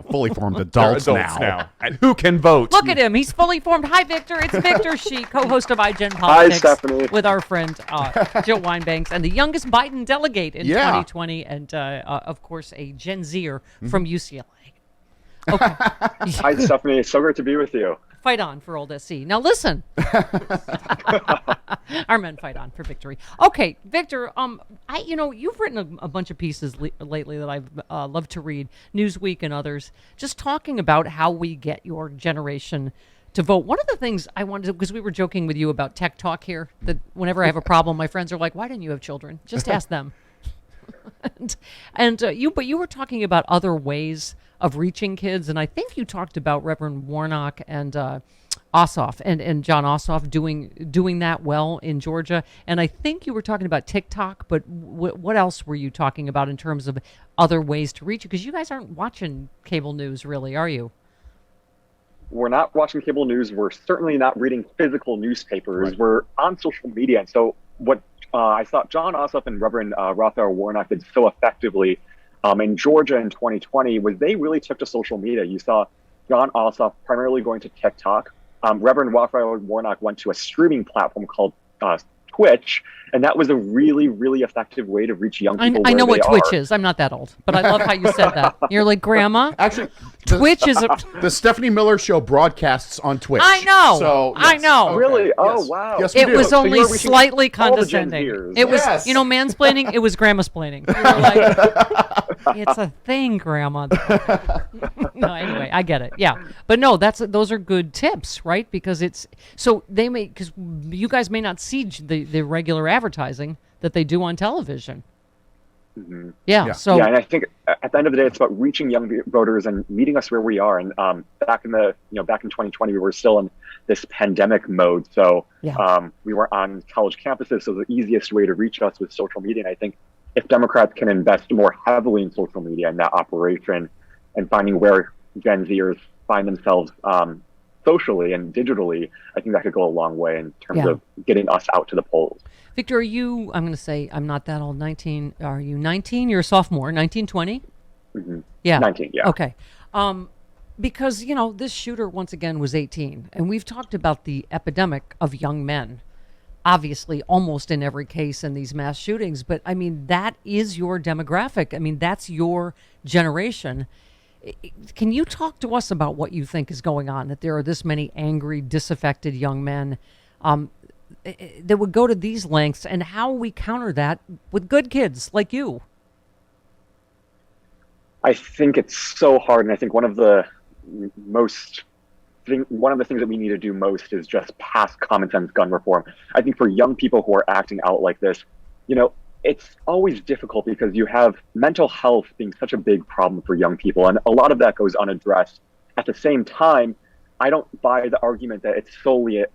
fully formed adults, adults now. And who can vote? Look at him. He's fully formed. Hi, Victor. It's Victor Shi, co-host of iGen Politics. Hi, Stephanie. With our friend Jill Wine-Banks, and the youngest Biden delegate in 2020, and, of course, a Gen Zer from UCLA. Okay. Hi, Stephanie. It's so great to be with you. Fight on for old SC. Now, listen. Our men fight on for victory. Okay, Victor, you've written a bunch of pieces lately that I've loved to read, Newsweek and others, just talking about how we get your generation to vote. One of the things I wanted to, because we were joking with you about tech talk here, that whenever I have a problem, my friends are like, why didn't you have children? Just ask them. But you were talking about other ways of reaching kids, and I think you talked about Reverend Warnock and Ossoff and John Ossoff doing that well in Georgia, and I think you were talking about TikTok, but what else were you talking about in terms of other ways to reach it? Because you guys aren't watching cable news, really, are you? We're not watching cable news. We're certainly not reading physical newspapers. Right. We're on social media, and so what I thought John Ossoff and Reverend Raphael Warnock did so effectively in Georgia in 2020 was they really took to social media. You saw John Ossoff primarily going to TikTok. Reverend Raphael Warnock went to a streaming platform called Twitch, and that was a really, really effective way to reach young people. I know what Twitch is. I'm not that old, but I love how you said that. You're like, Grandma? Actually, Twitch is the Stephanie Miller Show broadcasts on Twitch. I know. So, yes. I know. Okay. Really? Yes. Oh, wow. Yes, we It do. was So only you're reaching slightly all the Gen condescending. Zers. It was, Yes. mansplaining. It was grandma-splaining. You were like, it's a thing, Grandma. No, anyway, I get it. Yeah, but no, those are good tips, right? Because because you guys may not see the regular advertising that they do on television. Mm-hmm. Yeah. So and I think at the end of the day, it's about reaching young voters and meeting us where we are. And back in 2020, we were still in this pandemic mode, so we were on college campuses. So the easiest way to reach us was social media. And I think if Democrats can invest more heavily in social media and that operation, and finding where Gen Zers find themselves socially and digitally, I think that could go a long way in terms of getting us out to the polls. Victor, are you, I'm going to say, I'm not that old, 19, are you 19? You're a sophomore, 19, 20? Mm-hmm. Yeah. 19, yeah. Okay. Because, this shooter, once again, was 18. And we've talked about the epidemic of young men, obviously, almost in every case in these mass shootings. But, that is your demographic. That's your generation. Can you talk to us about what you think is going on, that there are this many angry, disaffected young men that would go to these lengths, and how we counter that with good kids like you? I think it's so hard, and I think one of the things that we need to do most is just pass common sense gun reform. I think for young people who are acting out like this, it's always difficult because you have mental health being such a big problem for young people, and a lot of that goes unaddressed. At the same time, I don't buy the argument that it's solely,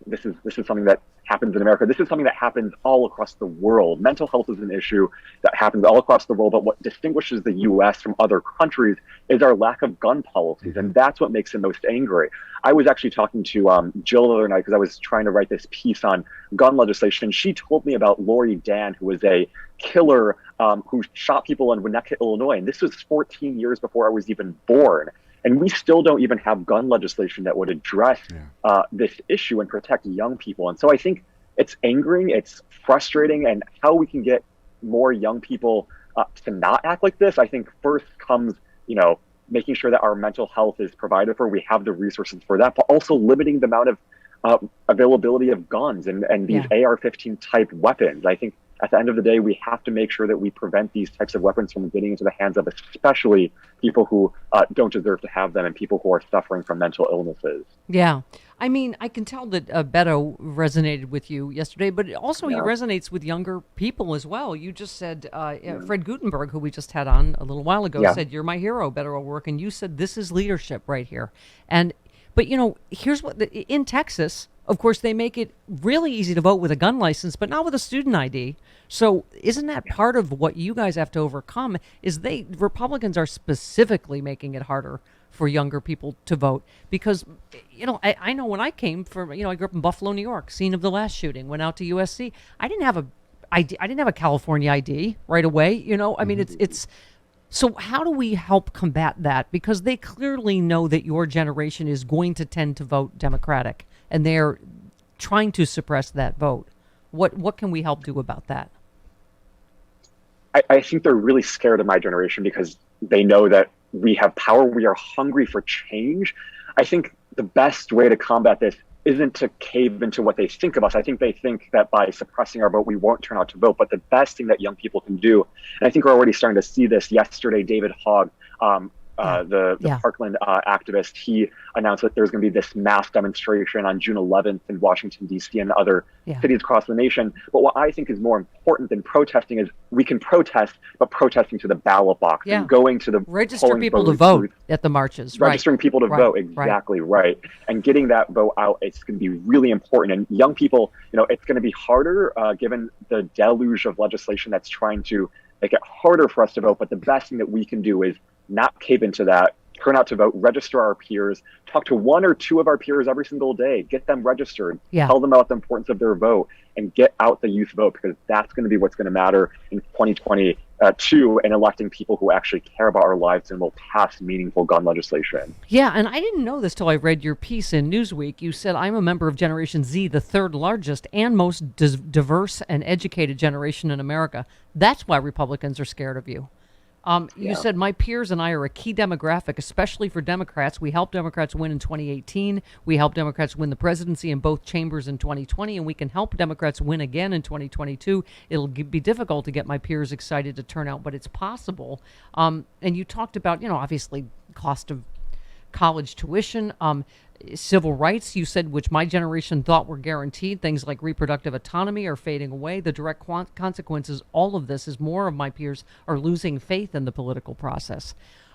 this is something that happens in America. This is something that happens all across the world. Mental health is an issue that happens all across the world, but what distinguishes the U.S. from other countries is our lack of gun policies, and that's what makes them most angry. I was actually talking to Jill the other night because I was trying to write this piece on gun legislation. She told me about Lori Dan, who was a killer who shot people in Winnetka, Illinois, and this was 14 years before I was even born. And we still don't even have gun legislation that would address this issue and protect young people. And so I think it's angering, it's frustrating, and how we can get more young people to not act like this, I think first comes, making sure that our mental health is provided for, we have the resources for that, but also limiting the amount of availability of guns and these AR-15 type weapons. I think at the end of the day, we have to make sure that we prevent these types of weapons from getting into the hands of especially people who don't deserve to have them and people who are suffering from mental illnesses. Yeah. I can tell that Beto resonated with you yesterday, but also he resonates with younger people as well. You just said, Fred Gutenberg, who we just had on a little while ago, said, "You're my hero, Beto O'Rourke," and you said, "This is leadership right here." But here's what, in Texas, of course, they make it really easy to vote with a gun license, but not with a student ID. So isn't that part of what you guys have to overcome, is Republicans are specifically making it harder for younger people to vote? Because, I know when I came from, I grew up in Buffalo, New York, scene of the last shooting, went out to USC. I didn't have a California ID right away. It's So how do we help combat that? Because they clearly know that your generation is going to tend to vote Democratic, and they're trying to suppress that vote. What can we help do about that? I think they're really scared of my generation because they know that we have power. We are hungry for change. I think the best way to combat this isn't to cave into what they think of us. I think they think that by suppressing our vote, we won't turn out to vote. But the best thing that young people can do, and I think we're already starting to see this yesterday, David Hogg, the Parkland activist, he announced that there's going to be this mass demonstration on June 11th in Washington, D.C. and other cities across the nation. But what I think is more important than protesting is we can protest, but protesting to the ballot box and going to the register people to vote at the marches. Registering people to vote, exactly right. And getting that vote out, it's going to be really important. And young people, it's going to be harder given the deluge of legislation that's trying to make it harder for us to vote. But the best thing that we can do is not cave into that, turn out to vote, register our peers, talk to one or two of our peers every single day, get them registered, tell them about the importance of their vote, and get out the youth vote, because that's going to be what's going to matter in 2022 in electing people who actually care about our lives and will pass meaningful gun legislation. Yeah, and I didn't know this till I read your piece in Newsweek. You said, I'm a member of Generation Z, the third largest and most diverse and educated generation in America. That's why Republicans are scared of you. You said, my peers and I are a key demographic, especially for Democrats. We helped Democrats win in 2018. We helped Democrats win the presidency in both chambers in 2020, and we can help Democrats win again in 2022. It'll be difficult to get my peers excited to turn out, but it's possible. And you talked about, obviously cost of college tuition, civil rights, you said, which my generation thought were guaranteed. Things like reproductive autonomy are fading away. The direct consequences, all of this, is more of my peers are losing faith in the political process.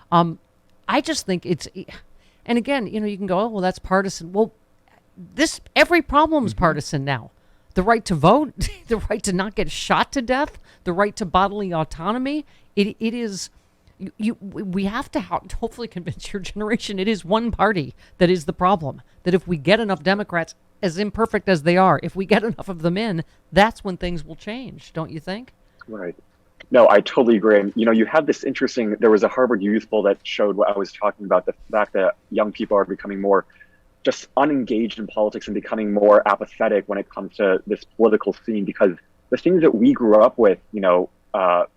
I just think it's, and again, you can go, oh, well, that's partisan. Well, every problem is partisan now. The right to vote, the right to not get shot to death, the right to bodily autonomy. It is. We have to hopefully convince your generation it is one party that is the problem. That if we get enough Democrats, as imperfect as they are, if we get enough of them in, that's when things will change, don't you think? Right. No, I totally agree. And, you have this there was a Harvard Youth poll that showed what I was talking about, the fact that young people are becoming more just unengaged in politics and becoming more apathetic when it comes to this political scene, because the things that we grew up with,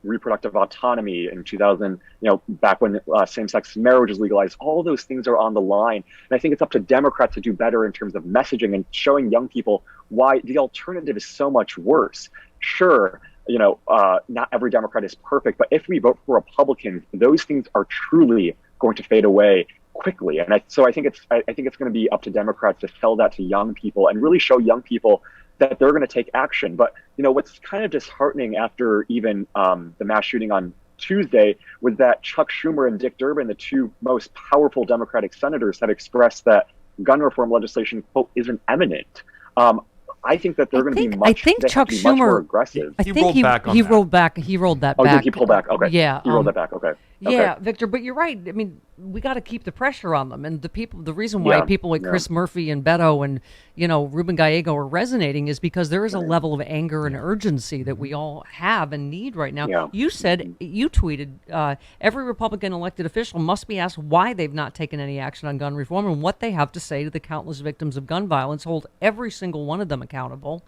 reproductive autonomy in 2000, back when same-sex marriage was legalized, all those things are on the line. And I think it's up to Democrats to do better in terms of messaging and showing young people why the alternative is so much worse. Sure, not every Democrat is perfect, but if we vote for Republicans, those things are truly going to fade away quickly. And I think it's going to be up to Democrats to tell that to young people and really show young people that they're going to take action. But, what's kind of disheartening after even the mass shooting on Tuesday was that Chuck Schumer and Dick Durbin, the two most powerful Democratic senators, have expressed that gun reform legislation, quote, isn't imminent. I think that they're going to be much more aggressive. He rolled that back. He rolled that back. Oh, did he pull back? Okay. Yeah. He rolled that back. Okay. Yeah, Victor, but you're right. I mean, we got to keep the pressure on them. And the reason why people like Chris Murphy and Beto and, Ruben Gallego are resonating is because there is a level of anger and urgency that we all have and need right now. Yeah. You tweeted, every Republican elected official must be asked why they've not taken any action on gun reform and what they have to say to the countless victims of gun violence, hold every single one of them accountable.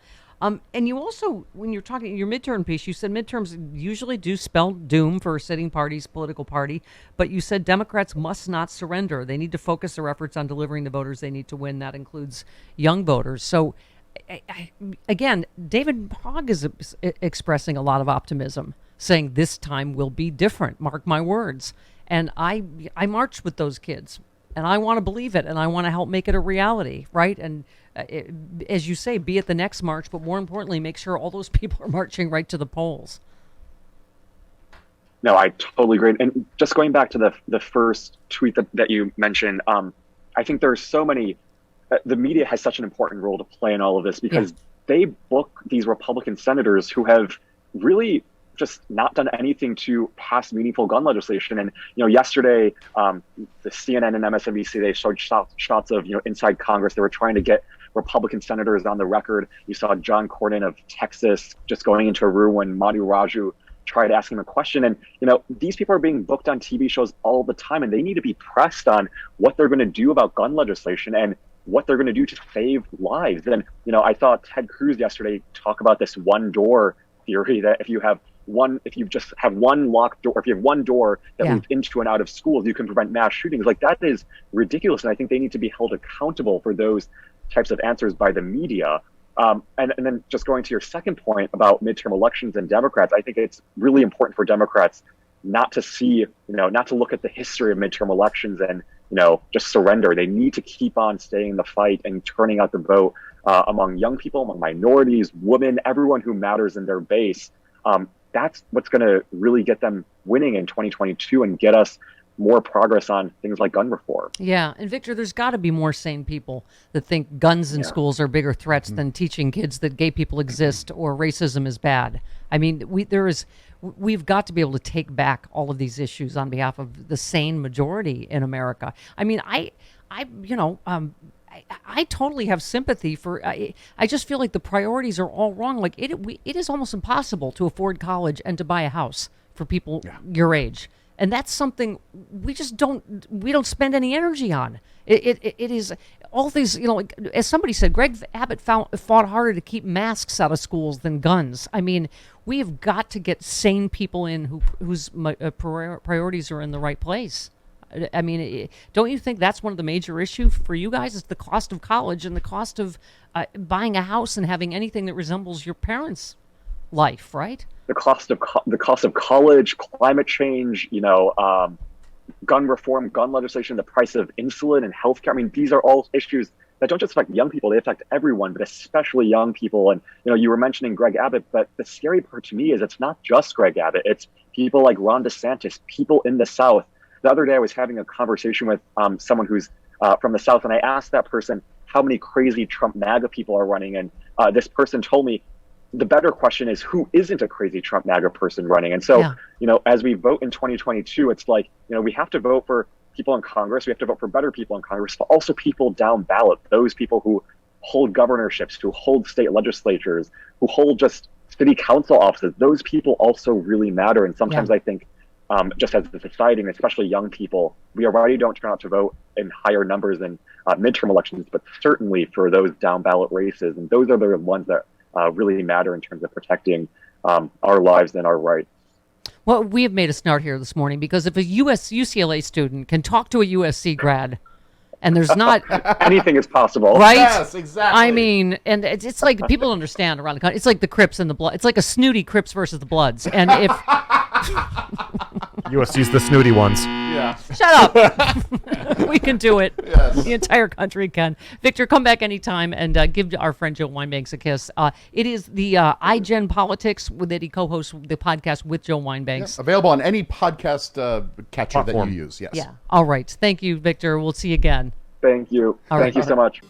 And you also, when you're talking your midterm piece, you said midterms usually do spell doom for a sitting party's political party, but you said Democrats must not surrender. They need to focus their efforts on delivering the voters they need to win. That includes young voters. So, again, David Hogg is expressing a lot of optimism, saying this time will be different. Mark my words. And I marched with those kids, and I want to believe it, and I want to help make it a reality, right? And as you say, be at the next march, but more importantly, make sure all those people are marching right to the polls. No, I totally agree. And just going back to the first tweet that you mentioned, I think there's so many, the media has such an important role to play in all of this, because they book these Republican senators who have really just not done anything to pass meaningful gun legislation. And, yesterday, the CNN and MSNBC, they showed shots of, inside Congress. They were trying to get Republican senators on the record. You saw John Cornyn of Texas just going into a room when Madi Raju tried asking them a question. And, these people are being booked on TV shows all the time, and they need to be pressed on what they're going to do about gun legislation and what they're going to do to save lives. And, I saw Ted Cruz yesterday talk about this one door theory, that if you just have one locked door, if you have one door that leads into and out of schools, you can prevent mass shootings. Like, that is ridiculous. And I think they need to be held accountable for those types of answers by the media. And then just going to your second point about midterm elections and Democrats, I think it's really important for Democrats not to see, not to look at the history of midterm elections and, just surrender. They need to keep on staying in the fight and turning out the vote among young people, among minorities, women, everyone who matters in their base. That's what's going to really get them winning in 2022 and get us more progress on things like gun reform. Yeah. And Victor, there's got to be more sane people that think guns in schools are bigger threats than teaching kids that gay people exist or racism is bad. I mean, we've got to be able to take back all of these issues on behalf of the sane majority in America. I mean, I totally have sympathy for. I just feel like the priorities are all wrong. Like it is almost impossible to afford college and to buy a house for people your age, and that's something we just don't spend any energy on. It is all these, like, as somebody said, Greg Abbott fought harder to keep masks out of schools than guns. I mean, we have got to get sane people in whose priorities are in the right place. I mean, don't you think that's one of the major issues for you guys, is the cost of college and the cost of buying a house and having anything that resembles your parents' life, right? The cost of college, climate change, gun reform, gun legislation, the price of insulin and healthcare. I mean, these are all issues that don't just affect young people; they affect everyone, but especially young people. And you were mentioning Greg Abbott, but the scary part to me is it's not just Greg Abbott; it's people like Ron DeSantis, people in the South. The other day, I was having a conversation with someone who's from the South, and I asked that person how many crazy Trump MAGA people are running, and this person told me the better question is who isn't a crazy Trump MAGA person running. And so, as we vote in 2022, it's like, we have to vote for people in Congress, we have to vote for better people in Congress, but also people down ballot, those people who hold governorships, who hold state legislatures, who hold just city council offices. Those people also really matter. And sometimes I think, just as a society, and especially young people, we already don't turn out to vote in higher numbers in midterm elections, but certainly for those down ballot races. And those are the ones that really matter in terms of protecting our lives and our rights. Well, we have made a start here this morning, because if a UCLA student can talk to a USC grad, and there's not anything is possible, right? Yes, exactly. I mean, and it's like people understand around the country. It's like the Crips and the Blood. It's like a snooty Crips versus the Bloods. And if USC's the snooty ones. Yeah. Shut up. We can do it. Yes. The entire country can. Victor, come back anytime and give our friend Joe Weinbanks a kiss. It is the iGen Politics that he co-hosts the podcast with Joe Weinbanks. Yeah. Available on any podcast catcher that you use. Yes. Yeah. All right. Thank you, Victor. We'll see you again. Thank you. Thank you so much.